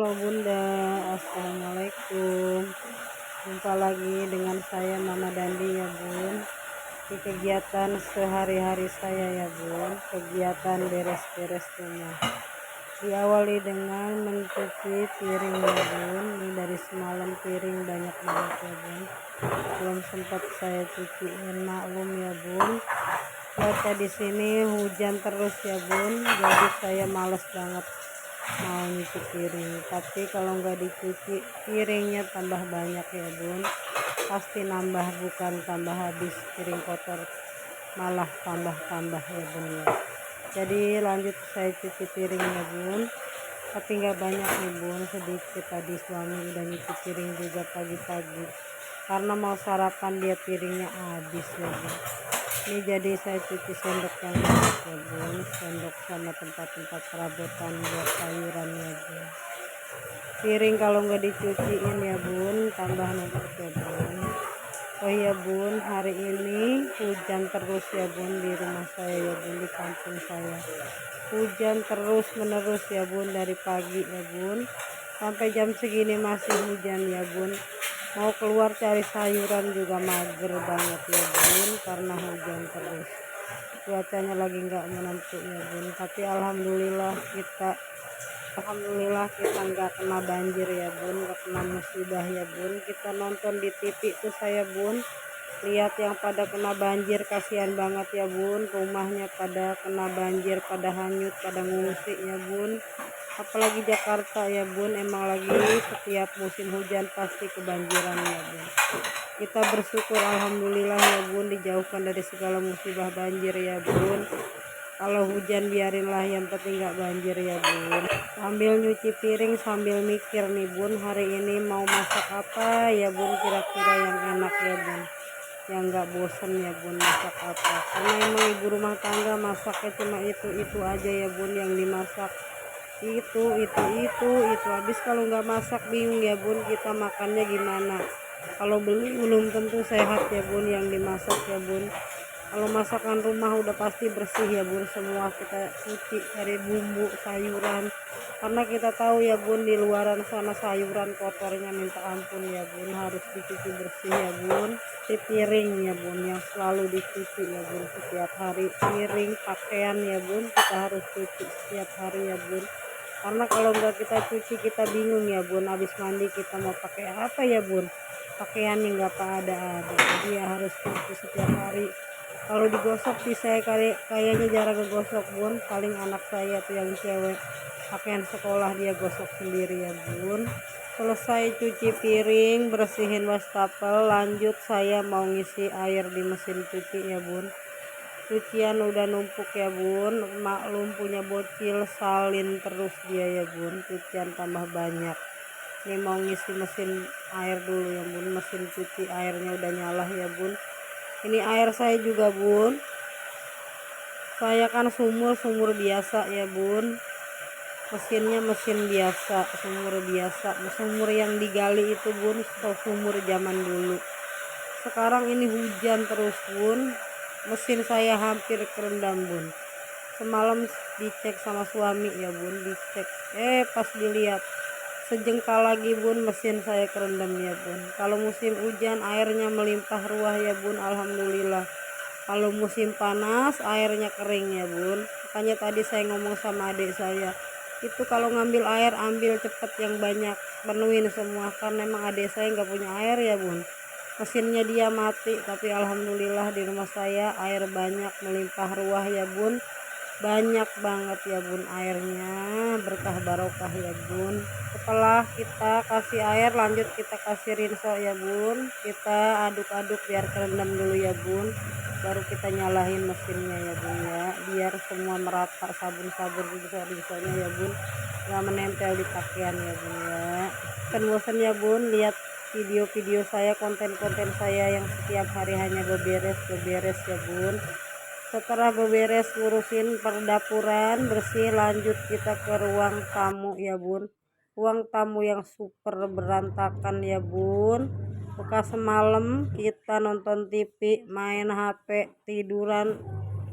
Halo Bunda, Assalamualaikum. Jumpa lagi dengan saya Mama Dandi ya Bun. Di kegiatan sehari-hari saya ya Bun, kegiatan beres-beres rumah. Diawali dengan mencuci piring ya Bun. Ini dari semalam piring banyak banget ya Bun. Belum sempat saya cuciin, maklum ya Bun. Cuaca di sini hujan terus ya Bun, jadi saya males banget mau nyuci piring. Tapi kalau nggak dicuci piringnya tambah banyak ya Bun, pasti nambah bukan tambah habis, piring kotor malah tambah ya Bun ya. Jadi lanjut saya cuci piring ya Bun, tapi nggak banyak nih Bun, sedikit. Tadi suami udah nyuci piring juga pagi-pagi karena mau sarapan, dia piringnya habis ya Bun. Ini jadi saya cuci sendok yang banyak ya Bun, sendok sama tempat-tempat perabotan buat sayuran ya Bun. Piring kalau nggak dicuciin ya Bun tambah numpuk ya Bun. Oh ya Bun, hari ini hujan terus ya Bun di rumah saya ya Bun, di kampung saya hujan terus menerus ya Bun, dari pagi ya Bun sampai jam segini masih hujan ya Bun. Mau keluar cari sayuran juga mager banget ya Bun, karena hujan terus. Cuacanya lagi nggak menentu ya Bun, tapi alhamdulillah kita nggak kena banjir ya Bun, nggak kena musibah ya Bun. Kita nonton di TV tuh saya Bun, lihat yang pada kena banjir, kasihan banget ya Bun, rumahnya pada kena banjir, pada hanyut, pada ngungsi ya Bun. Apalagi Jakarta ya Bun, emang lagi setiap musim hujan pasti kebanjiran ya Bun. Kita bersyukur alhamdulillah ya Bun, dijauhkan dari segala musibah banjir ya Bun. Kalau hujan biarinlah, yang penting nggak banjir ya Bun. Sambil nyuci piring sambil mikir nih Bun, hari ini mau masak apa ya Bun, kira-kira yang enak ya Bun, yang nggak bosen ya Bun masak apa. Karena emang ibu rumah tangga masaknya cuma itu aja ya Bun yang dimasak, itu habis. Kalau nggak masak bingung ya Bun, kita makannya gimana. Kalau beli belum tentu sehat ya Bun yang dimasak ya Bun. Kalau masakan rumah udah pasti bersih ya Bun, semua kita cuci dari bumbu sayuran, karena kita tahu ya Bun di luaran sana sayuran kotornya minta ampun ya Bun, harus dicuci bersih ya Bun. Di piring ya Bun yang selalu dicuci ya Bun setiap hari, piring pakaian ya Bun kita harus cuci setiap hari ya Bun. Karena kalau nggak kita cuci kita bingung ya Bun, habis mandi kita mau pakai apa ya Bun, pakaiannya nggak ada, jadi ya harus cuci setiap hari. Kalau digosok sih saya kayaknya jarang ngegosok Bun, paling anak saya tuh yang cewek pakaian sekolah dia gosok sendiri ya Bun. Selesai cuci piring, bersihin wastafel, lanjut saya mau ngisi air di mesin cuci ya Bun. Cucian udah numpuk ya Bun, maklum punya bocil salin terus dia ya Bun, cucian tambah banyak. Ini mau ngisi mesin air dulu ya Bun, mesin cuci airnya udah nyala ya Bun. Ini air saya juga Bun, saya kan sumur biasa ya Bun, mesinnya mesin biasa, sumur yang digali itu Bun, sumur zaman dulu. Sekarang ini hujan terus Bun, mesin saya hampir kerendam Bun. Semalam dicek sama suami ya Bun, dicek pas dilihat sejengkal lagi Bun mesin saya kerendam ya Bun. Kalau musim hujan airnya melimpah ruah ya Bun, alhamdulillah. Kalau musim panas airnya kering ya Bun. Makanya tadi saya ngomong sama adik saya, itu kalau ngambil air ambil cepet yang banyak, penuhin semua, karena emang adik saya nggak punya air ya Bun. Mesinnya dia mati, tapi alhamdulillah di rumah saya air banyak melimpah ruah ya Bun. Banyak banget ya Bun airnya, berkah barokah ya Bun. Setelah kita kasih air lanjut kita kasih rinso ya Bun, kita aduk-aduk biar kerendam dulu ya Bun, baru kita nyalain mesinnya ya Bun ya, biar semua merata sabun-sabun rinso-rinsonya ya Bun, nggak menempel di pakaian ya Bun ya. Kan bosan ya Bun lihat video-video saya, konten-konten saya yang setiap hari hanya beberes ya Bun. Setelah beberes ngurusin perdapuran bersih, lanjut kita ke ruang tamu ya Bun. Ruang tamu yang super berantakan ya Bun, bekas semalam kita nonton TV, main HP, tiduran.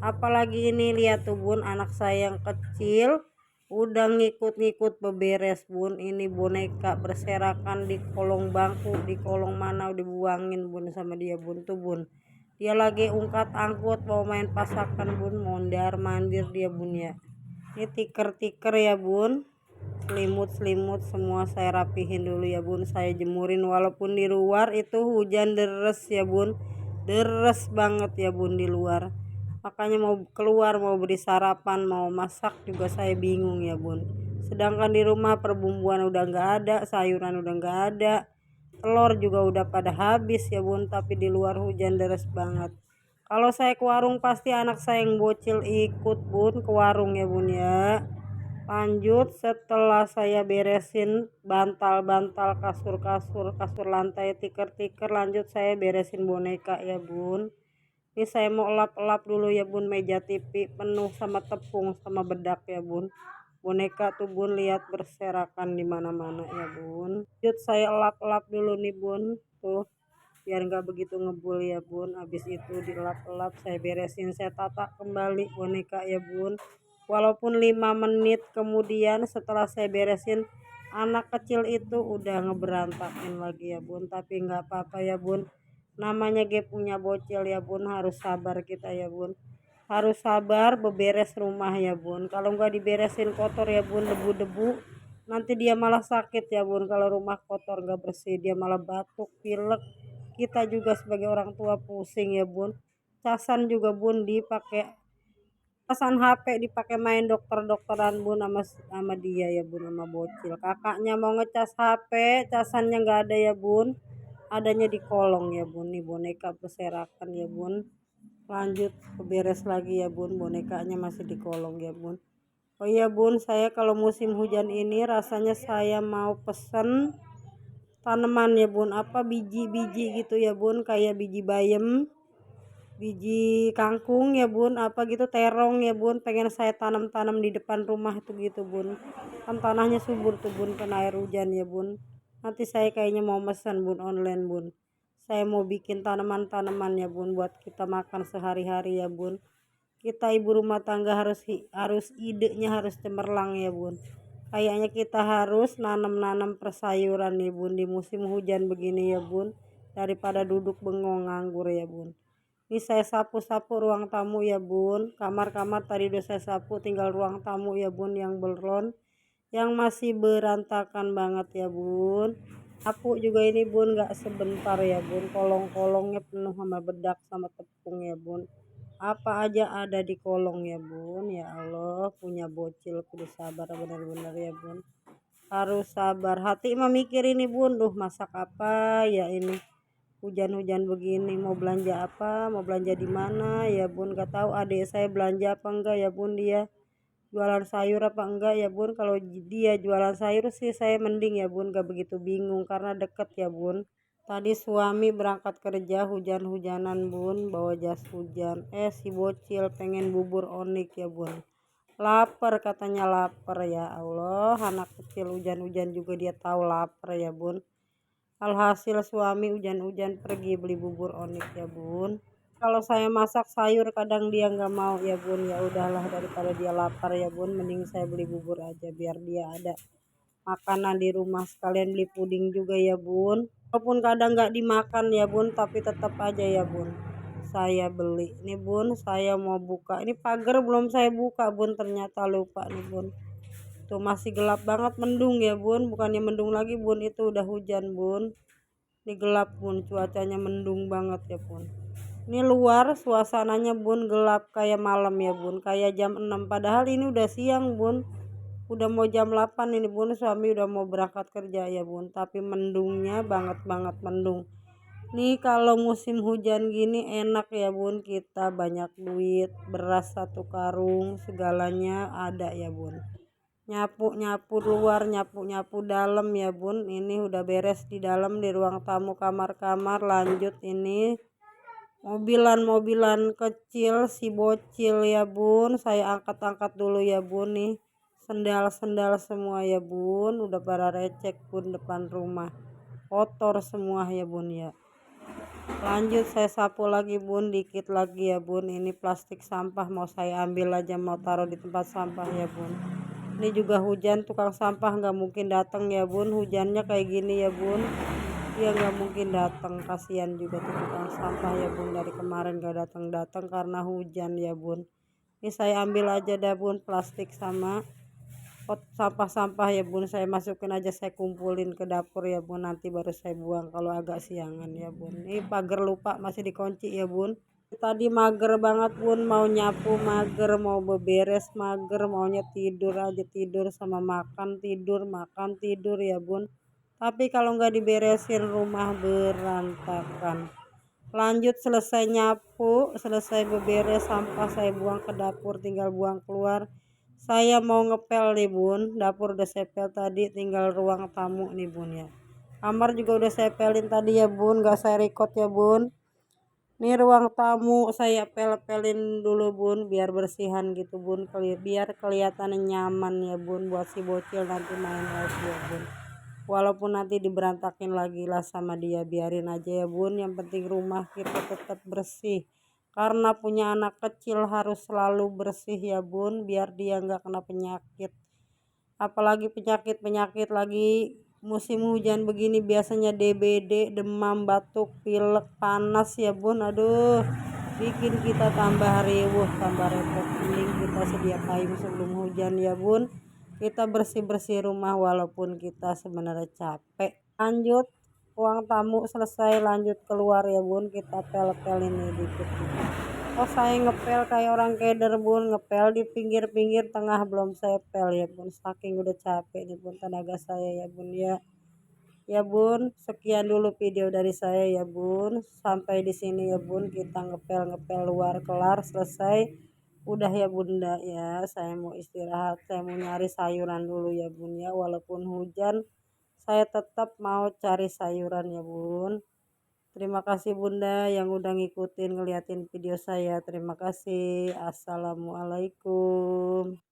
Apalagi ini lihat tuh Bun, anak saya yang kecil Udah ngikut-ngikut beberes bun, ini boneka berserakan di kolong bangku, di kolong mana udah buangin bun sama dia bun tuh bun. Dia lagi ungkat angkut mau main pasakan bun, mondar mandir dia bun ya. Ini tiker-tiker ya bun, selimut-selimut semua saya rapihin dulu ya bun, saya jemurin walaupun di luar itu hujan deres ya bun, deres banget ya bun di luar. Makanya mau keluar mau beri sarapan mau masak juga saya bingung ya bun. Sedangkan di rumah perbumbuan udah nggak ada, sayuran udah nggak ada, telur juga udah pada habis ya bun, tapi di luar hujan deras banget. Kalau saya ke warung pasti anak saya yang bocil ikut bun ke warung ya bun ya. Lanjut setelah saya beresin bantal-bantal, kasur-kasur, kasur lantai, tiker-tiker, lanjut saya beresin boneka ya bun. Ini saya mau elap-elap dulu ya bun, meja TV penuh sama tepung sama bedak ya bun. Boneka tuh bun lihat berserakan di mana-mana ya bun. Lanjut saya elap-elap dulu nih bun, tuh biar nggak begitu ngebul ya bun. Habis itu dilap-elap saya beresin, saya tata kembali boneka ya bun. Walaupun 5 menit kemudian setelah saya beresin, anak kecil itu udah ngeberantakin lagi ya bun, tapi nggak apa-apa ya bun, namanya gue punya bocil ya bun, harus sabar kita ya bun, harus sabar beberes rumah ya bun. Kalau nggak diberesin kotor ya bun, debu-debu, nanti dia malah sakit ya bun. Kalau rumah kotor nggak bersih dia malah batuk pilek, kita juga sebagai orang tua pusing ya bun. Casan juga bun dipakai, casan HP dipakai main dokter-dokteran bun sama dia ya bun, sama bocil. Kakaknya mau ngecas HP, casannya nggak ada ya bun, adanya di kolong ya bun. Nih boneka berserakan ya bun. Lanjut beres lagi ya bun, bonekanya masih di kolong ya bun. Oh iya bun, saya kalau musim hujan ini rasanya saya mau pesen tanaman ya bun, apa biji-biji gitu ya bun, kayak biji bayam, biji kangkung ya bun, apa gitu, terong ya bun, pengen saya tanam-tanam di depan rumah tuh gitu bun, kan tanahnya subur tuh bun, kena air hujan ya bun. Nanti saya kayaknya mau pesan bun online bun, saya mau bikin tanaman-tanaman ya bun buat kita makan sehari-hari ya bun. Kita ibu rumah tangga harus idenya harus cemerlang ya bun. Kayaknya kita harus nanam-nanam persayuran nih bun di musim hujan begini ya bun, daripada duduk bengong nganggur ya bun. Ini saya sapu-sapu ruang tamu ya bun, kamar-kamar tadi udah saya sapu, tinggal ruang tamu ya bun yang belum, yang masih berantakan banget ya bun. Sapu juga ini bun gak sebentar ya bun, kolong-kolongnya penuh sama bedak sama tepung ya bun. Apa aja ada di kolong ya bun. Ya Allah, punya bocil kudu sabar benar-benar ya bun, harus sabar. Hati mah mikir ini bun, duh masak apa ya ini, hujan-hujan begini mau belanja apa, mau belanja di mana ya bun. Gak tahu adik saya belanja apa enggak ya bun, dia jualan sayur apa enggak ya bun. Kalau dia jualan sayur sih saya mending ya bun, gak begitu bingung karena deket ya bun. Tadi suami berangkat kerja hujan-hujanan bun, bawa jas hujan, si bocil pengen bubur onik ya bun, lapar katanya, lapar. Ya Allah, anak kecil hujan-hujan juga dia tahu lapar ya bun. Alhasil suami hujan-hujan pergi beli bubur onik ya bun. Kalau saya masak sayur kadang dia nggak mau ya bun, ya udahlah daripada dia lapar ya bun, mending saya beli bubur aja biar dia ada makanan di rumah. Sekalian beli puding juga ya bun, walaupun kadang nggak dimakan ya bun, tapi tetap aja ya bun saya beli. Nih bun, saya mau buka ini pagar belum saya buka bun, ternyata lupa nih bun. Tuh masih gelap banget, mendung ya bun, bukannya mendung lagi bun, itu udah hujan bun. Ini gelap bun, cuacanya mendung banget ya bun. Ini luar suasananya bun gelap kayak malam ya bun, kayak jam 6, padahal ini udah siang bun, udah mau jam 8 ini bun, suami udah mau berangkat kerja ya bun, tapi mendungnya banget mendung. Nih kalau musim hujan gini enak ya bun, kita banyak duit, beras 1 karung, segalanya ada ya bun. Nyapu-nyapu luar, nyapu-nyapu dalam ya bun. Ini udah beres di dalam, di ruang tamu, kamar-kamar. Lanjut ini mobilan-mobilan kecil si bocil ya bun, saya angkat-angkat dulu ya bun. Nih sendal-sendal semua ya bun, udah pada recek bun, depan rumah kotor semua ya bun ya. Lanjut saya sapu lagi bun, dikit lagi ya bun. Ini plastik sampah mau saya ambil aja, mau taruh di tempat sampah ya bun. Ini juga hujan, tukang sampah nggak mungkin datang ya bun, hujannya kayak gini ya bun, dia nggak mungkin datang. Kasihan juga tuh tukang sampah ya bun, dari kemarin gak datang-datang karena hujan ya bun. Ini saya ambil aja dah bun plastik sama pot sampah-sampah ya bun, saya masukin aja, saya kumpulin ke dapur ya bun, nanti baru saya buang kalau agak siangan ya bun. Ini pagar lupa masih dikunci ya bun. Tadi mager banget bun, mau nyapu mager, mau beberes mager, maunya tidur aja, tidur sama makan tidur ya bun. Tapi kalau nggak diberesin rumah berantakan. Lanjut selesai nyapu, selesai beberes sampah, saya buang ke dapur, tinggal buang keluar. Saya mau ngepel nih bun, dapur udah saya pel tadi, tinggal ruang tamu nih bun ya. Kamar juga udah saya pelin tadi ya bun, gak saya record ya bun. Ini ruang tamu saya pel-pelin dulu bun, biar bersihan gitu bun, biar kelihatan nyaman ya bun, buat si bocil nanti main lagi ya bun. Walaupun nanti diberantakin lagi lah sama dia, biarin aja ya bun, yang penting rumah kita tetap bersih. Karena punya anak kecil harus selalu bersih ya bun, biar dia nggak kena penyakit. Apalagi penyakit-penyakit lagi musim hujan begini, biasanya DBD, demam, batuk, pilek, panas ya bun. Aduh, bikin kita tambah riuh, tambah repot. Mending kita sedia payung sebelum hujan ya bun, kita bersih-bersih rumah walaupun kita sebenarnya capek. Lanjut, ruang tamu selesai, lanjut keluar ya bun, kita pel-pel ini dikit. Oh, saya ngepel kayak orang keder bun, ngepel di pinggir-pinggir, tengah belum saya pel ya bun, saking udah capek nih bun tenaga saya ya bun ya. Ya bun, sekian dulu video dari saya ya bun, sampai di sini ya bun, kita ngepel luar, kelar, selesai, udah ya bunda ya. Saya mau istirahat, saya mau nyari sayuran dulu ya bun ya, walaupun hujan saya tetap mau cari sayuran ya bun. Terima kasih bunda yang udah ngikutin ngeliatin video saya, terima kasih. Assalamualaikum.